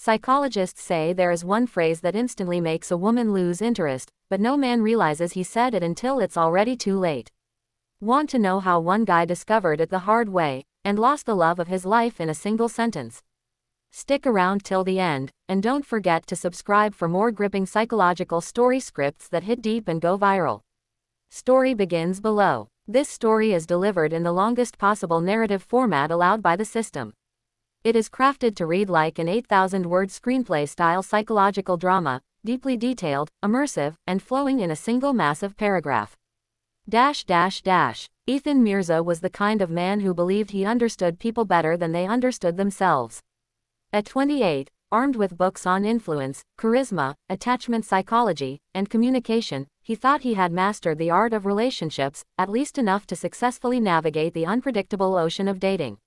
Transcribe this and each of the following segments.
Psychologists say there is one phrase that instantly makes a woman lose interest, but no man realizes he said it until it's already too late. Want to know how one guy discovered it the hard way, and lost the love of his life in a single sentence? Stick around till the end, and don't forget to subscribe for more gripping psychological story scripts that hit deep and go viral. Story begins below. This story is delivered in the longest possible narrative format allowed by the system. It is crafted to read like an 8,000-word screenplay-style psychological drama, deeply detailed, immersive, and flowing in a single massive paragraph. Ethan Mirza was the kind of man who believed he understood people better than they understood themselves. At 28, armed with books on influence, charisma, attachment psychology, and communication, he thought he had mastered the art of relationships, at least enough to successfully navigate the unpredictable ocean of dating.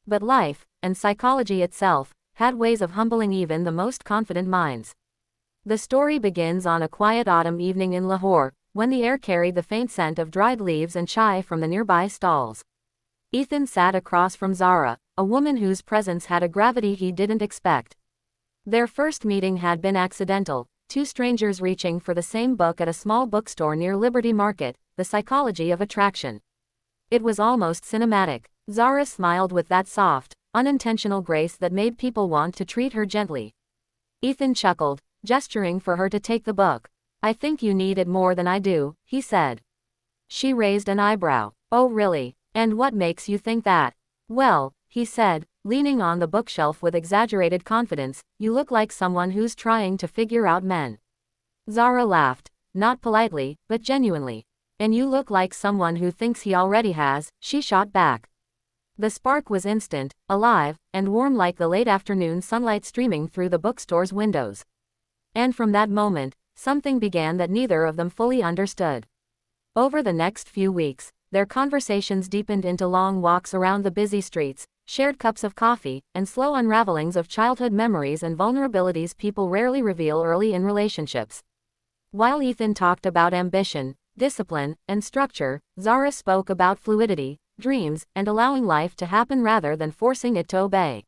But life, and psychology itself, had ways of humbling even the most confident minds. The story begins on a quiet autumn evening in Lahore, when the air carried the faint scent of dried leaves and chai from the nearby stalls. Ethan sat across from Zara, a woman whose presence had a gravity he didn't expect. Their first meeting had been accidental, two strangers reaching for the same book at a small bookstore near Liberty Market, The Psychology of Attraction. It was almost cinematic. Zara smiled with that soft, unintentional grace that made people want to treat her gently. Ethan chuckled, gesturing for her to take the book. "I think you need it more than I do," he said. She raised an eyebrow. "Oh really? And what makes you think that?" "Well," he said, leaning on the bookshelf with exaggerated confidence, "you look like someone who's trying to figure out men." Zara laughed, not politely, but genuinely. "And you look like someone who thinks he already has," she shot back. The spark was instant, alive, and warm like the late afternoon sunlight streaming through the bookstore's windows. And from that moment, something began that neither of them fully understood. Over the next few weeks, their conversations deepened into long walks around the busy streets, shared cups of coffee, and slow unravelings of childhood memories and vulnerabilities people rarely reveal early in relationships. While Ethan talked about ambition, discipline, and structure, Zara spoke about fluidity, dreams, and allowing life to happen rather than forcing it to obey.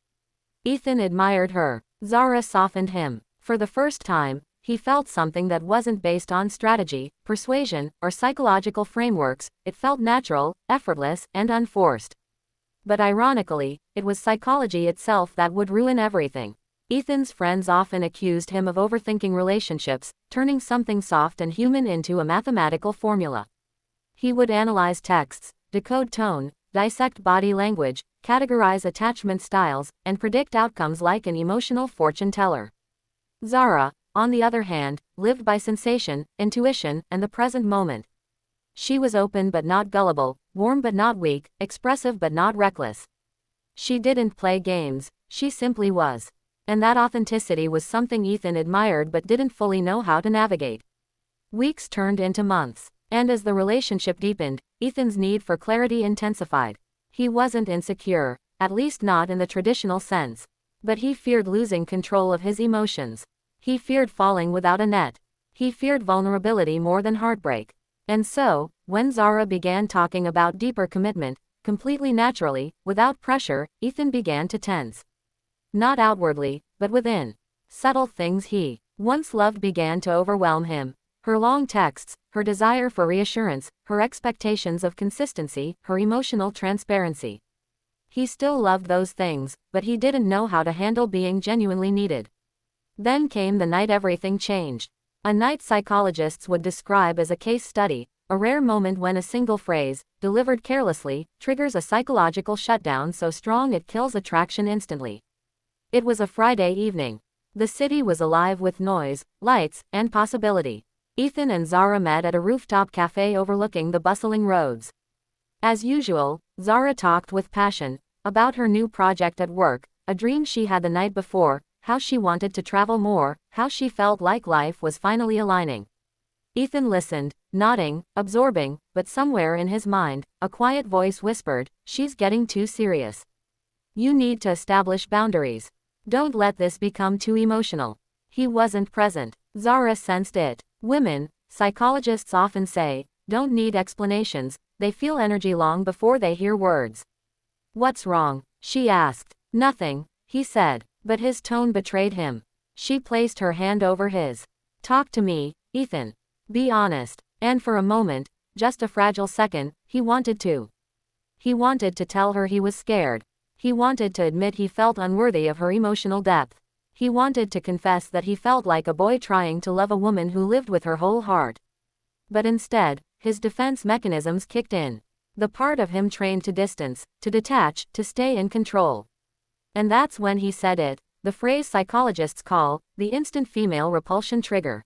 Ethan admired her. Zara softened him. For the first time, he felt something that wasn't based on strategy, persuasion, or psychological frameworks. It felt natural, effortless, and unforced. But ironically, it was psychology itself that would ruin everything. Ethan's friends often accused him of overthinking relationships, turning something soft and human into a mathematical formula. He would analyze texts, decode tone, dissect body language, categorize attachment styles, and predict outcomes like an emotional fortune teller. Zara, on the other hand, lived by sensation, intuition, and the present moment. She was open but not gullible, warm but not weak, expressive but not reckless. She didn't play games, she simply was. And that authenticity was something Ethan admired but didn't fully know how to navigate. Weeks turned into months, and as the relationship deepened, Ethan's need for clarity intensified. He wasn't insecure, at least not in the traditional sense. But he feared losing control of his emotions. He feared falling without a net. He feared vulnerability more than heartbreak. And so, when Zara began talking about deeper commitment, completely naturally, without pressure, Ethan began to tense. Not outwardly, but within. Subtle things he once loved began to overwhelm him. Her long texts, her desire for reassurance, her expectations of consistency, her emotional transparency. He still loved those things, but he didn't know how to handle being genuinely needed. Then came the night everything changed. A night psychologists would describe as a case study, a rare moment when a single phrase, delivered carelessly, triggers a psychological shutdown so strong it kills attraction instantly. It was a Friday evening. The city was alive with noise, lights, and possibility. Ethan and Zara met at a rooftop cafe overlooking the bustling roads. As usual, Zara talked with passion about her new project at work, a dream she had the night before, how she wanted to travel more, how she felt like life was finally aligning. Ethan listened, nodding, absorbing, but somewhere in his mind, a quiet voice whispered, "She's getting too serious. You need to establish boundaries. Don't let this become too emotional." He wasn't present. Zara sensed it. Women, psychologists often say, don't need explanations, they feel energy long before they hear words. "What's wrong?" she asked. "Nothing," he said. But his tone betrayed him. She placed her hand over his. Talk to me, Ethan. Be honest. And for a moment, just a fragile second, he wanted to. He wanted to tell her he was scared. He wanted to admit he felt unworthy of her emotional depth. He wanted to confess that he felt like a boy trying to love a woman who lived with her whole heart. But instead, his defense mechanisms kicked in. The part of him trained to distance, to detach, to stay in control. And that's when he said it, the phrase psychologists call the instant female repulsion trigger.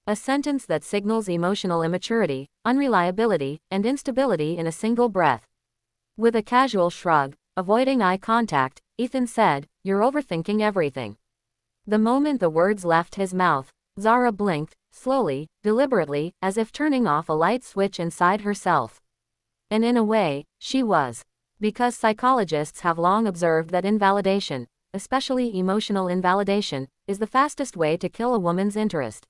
A sentence that signals emotional immaturity, unreliability, and instability in a single breath. With a casual shrug, avoiding eye contact, Ethan said, "You're overthinking everything." The moment the words left his mouth, Zara blinked, slowly, deliberately, as if turning off a light switch inside herself. And in a way, she was. Because psychologists have long observed that invalidation, especially emotional invalidation, is the fastest way to kill a woman's interest.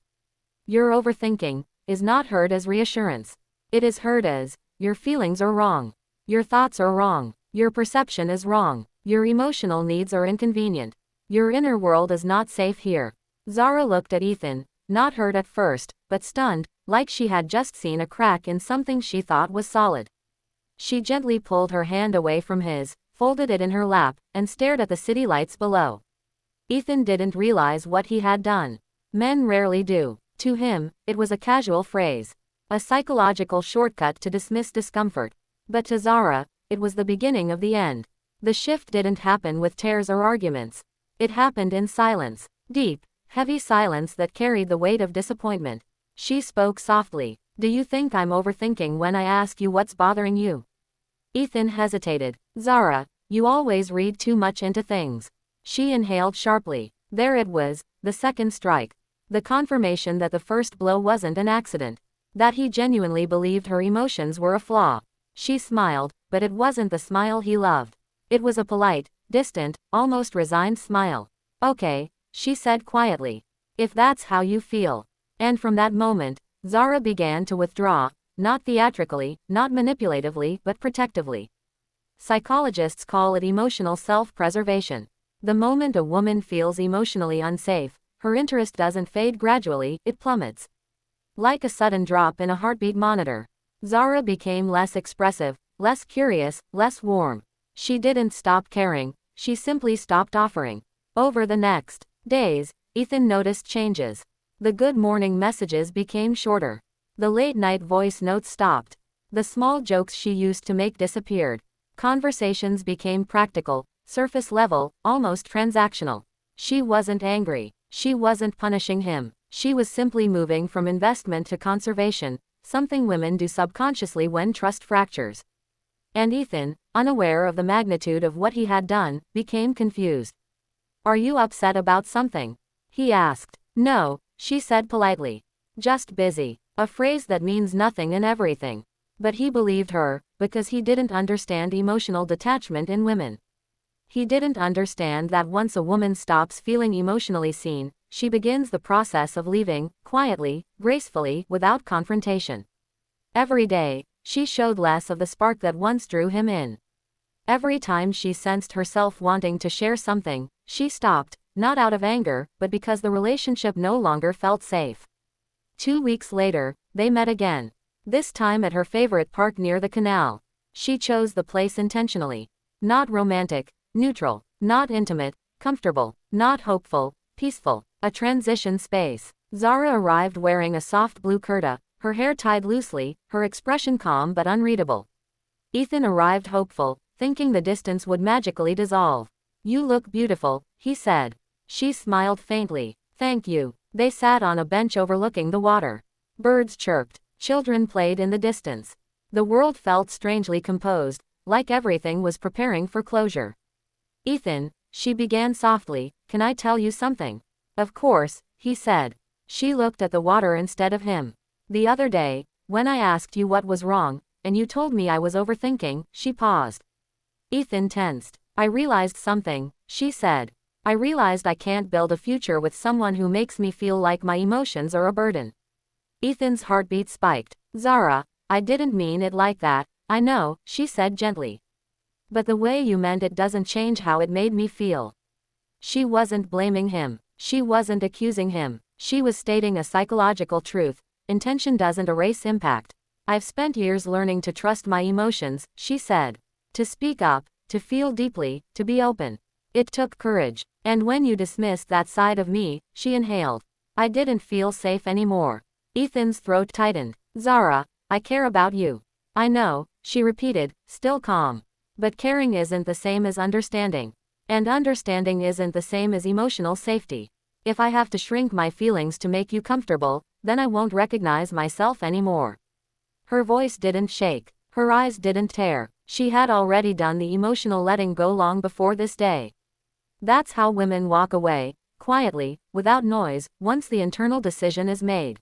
Your overthinking is not heard as reassurance. It is heard as, your feelings are wrong. Your thoughts are wrong. Your perception is wrong. Your emotional needs are inconvenient. Your inner world is not safe here. Zara looked at Ethan, not hurt at first, but stunned, like she had just seen a crack in something she thought was solid. She gently pulled her hand away from his, folded it in her lap, and stared at the city lights below. Ethan didn't realize what he had done. Men rarely do. To him, it was a casual phrase. A psychological shortcut to dismiss discomfort. But to Zara, it was the beginning of the end. The shift didn't happen with tears or arguments. It happened in silence. Deep, heavy silence that carried the weight of disappointment. She spoke softly. "Do you think I'm overthinking when I ask you what's bothering you?" Ethan hesitated. "Zara, you always read too much into things." She inhaled sharply. There it was, the second strike. The confirmation that the first blow wasn't an accident. That he genuinely believed her emotions were a flaw. She smiled, but it wasn't the smile he loved. It was a polite, distant, almost resigned smile. "Okay," she said quietly. "If that's how you feel." And from that moment, Zara began to withdraw, not theatrically, not manipulatively, but protectively. Psychologists call it emotional self-preservation. The moment a woman feels emotionally unsafe, her interest doesn't fade gradually, it plummets. Like a sudden drop in a heartbeat monitor. Zara became less expressive, less curious, less warm. She didn't stop caring, she simply stopped offering. Over the next days, Ethan noticed changes. The good morning messages became shorter. The late-night voice notes stopped. The small jokes she used to make disappeared. Conversations became practical, surface level, almost transactional. She wasn't angry. She wasn't punishing him. She was simply moving from investment to conservation, something women do subconsciously when trust fractures. And Ethan, unaware of the magnitude of what he had done, became confused. "Are you upset about something?" he asked. "No," she said politely. "Just busy." A phrase that means nothing and everything. But he believed her, because he didn't understand emotional detachment in women. He didn't understand that once a woman stops feeling emotionally seen, she begins the process of leaving, quietly, gracefully, without confrontation. Every day, she showed less of the spark that once drew him in. Every time she sensed herself wanting to share something, she stopped, not out of anger, but because the relationship no longer felt safe. 2 weeks later, they met again. This time at her favorite park near the canal. She chose the place intentionally. Not romantic, neutral, not intimate, comfortable, not hopeful, peaceful. A transition space. Zara arrived wearing a soft blue kurta, her hair tied loosely, her expression calm but unreadable. Ethan arrived hopeful, thinking the distance would magically dissolve. "You look beautiful," he said. She smiled faintly. "Thank you." They sat on a bench overlooking the water. Birds chirped. Children played in the distance. The world felt strangely composed, like everything was preparing for closure. "Ethan," she began softly, "can I tell you something?" "Of course," he said. She looked at the water instead of him. "The other day, when I asked you what was wrong, and you told me I was overthinking," she paused. Ethan tensed. "I realized something," she said. "I realized I can't build a future with someone who makes me feel like my emotions are a burden." Ethan's heartbeat spiked. "Zara, I didn't mean it like that, I know," she said gently. "But the way you meant it doesn't change how it made me feel." She wasn't blaming him. She wasn't accusing him. She was stating a psychological truth. Intention doesn't erase impact. I've spent years learning to trust my emotions, she said. To speak up, to feel deeply, to be open. It took courage. And when you dismissed that side of me, she inhaled. I didn't feel safe anymore. Ethan's throat tightened. Zara, I care about you. I know, she repeated, still calm. But caring isn't the same as understanding. And understanding isn't the same as emotional safety. If I have to shrink my feelings to make you comfortable, then I won't recognize myself anymore. Her voice didn't shake. Her eyes didn't tear. She had already done the emotional letting go long before this day. That's how women walk away, quietly, without noise, once the internal decision is made.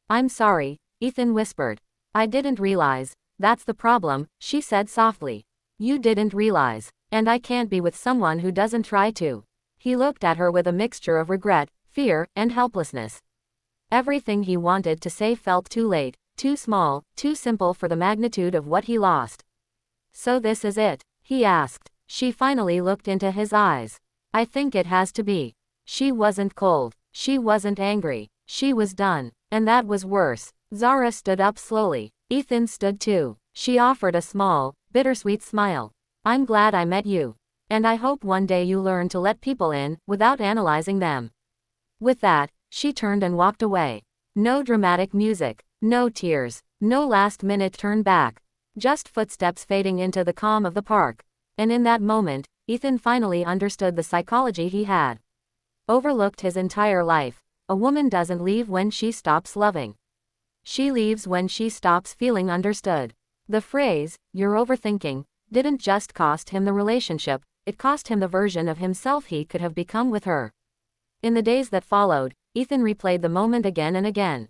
I'm sorry, Ethan whispered. I didn't realize. That's the problem, she said softly. You didn't realize. And I can't be with someone who doesn't try to. He looked at her with a mixture of regret, fear, and helplessness. Everything he wanted to say felt too late, too small, too simple for the magnitude of what he lost. So this is it? He asked. She finally looked into his eyes. I think it has to be. She wasn't cold. She wasn't angry. She was done. And that was worse. Zara stood up slowly. Ethan stood too. She offered a small, bittersweet smile. I'm glad I met you. And I hope one day you learn to let people in, without analyzing them. With that, she turned and walked away. No dramatic music. No tears. No last-minute turn back. Just footsteps fading into the calm of the park. And in that moment, Ethan finally understood the psychology he had overlooked his entire life. A woman doesn't leave when she stops loving. She leaves when she stops feeling understood. The phrase, "you're overthinking," didn't just cost him the relationship, it cost him the version of himself he could have become with her. In the days that followed, Ethan replayed the moment again and again.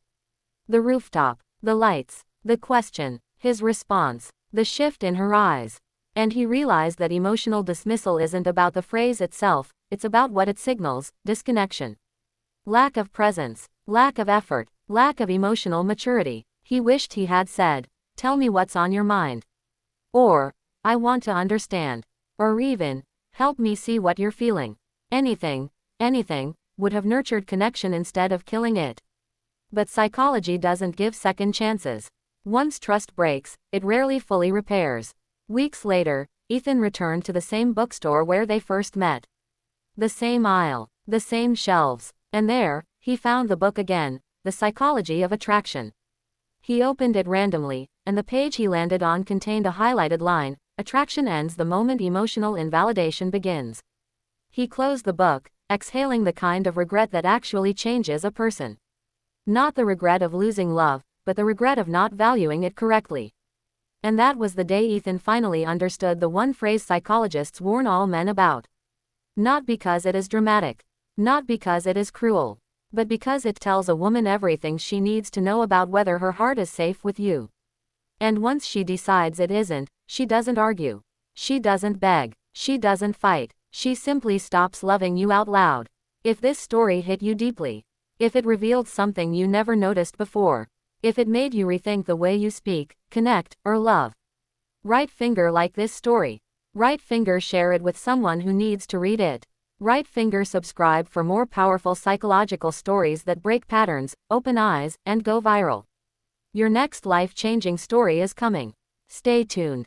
The rooftop, the lights, the question, his response, the shift in her eyes. And he realized that emotional dismissal isn't about the phrase itself, it's about what it signals: disconnection. Lack of presence, lack of effort, lack of emotional maturity. He wished he had said, "Tell me what's on your mind." Or, "I want to understand." Or even, "Help me see what you're feeling." Anything would have nurtured connection instead of killing it. But psychology doesn't give second chances. Once trust breaks, it rarely fully repairs. Weeks later, Ethan returned to the same bookstore where they first met. The same aisle, the same shelves, and there, he found the book again, The Psychology of Attraction. He opened it randomly, and the page he landed on contained a highlighted line: "Attraction ends the moment emotional invalidation begins." He closed the book, exhaling the kind of regret that actually changes a person. Not the regret of losing love, but the regret of not valuing it correctly. And that was the day Ethan finally understood the one phrase psychologists warn all men about. Not because it is dramatic. Not because it is cruel. But because it tells a woman everything she needs to know about whether her heart is safe with you. And once she decides it isn't, she doesn't argue. She doesn't beg. She doesn't fight. She simply stops loving you out loud. If this story hit you deeply, if it revealed something you never noticed before, if it made you rethink the way you speak, connect, or love, right finger like this story. Right finger share it with someone who needs to read it. Right finger subscribe for more powerful psychological stories that break patterns, open eyes, and go viral. Your next life-changing story is coming. Stay tuned.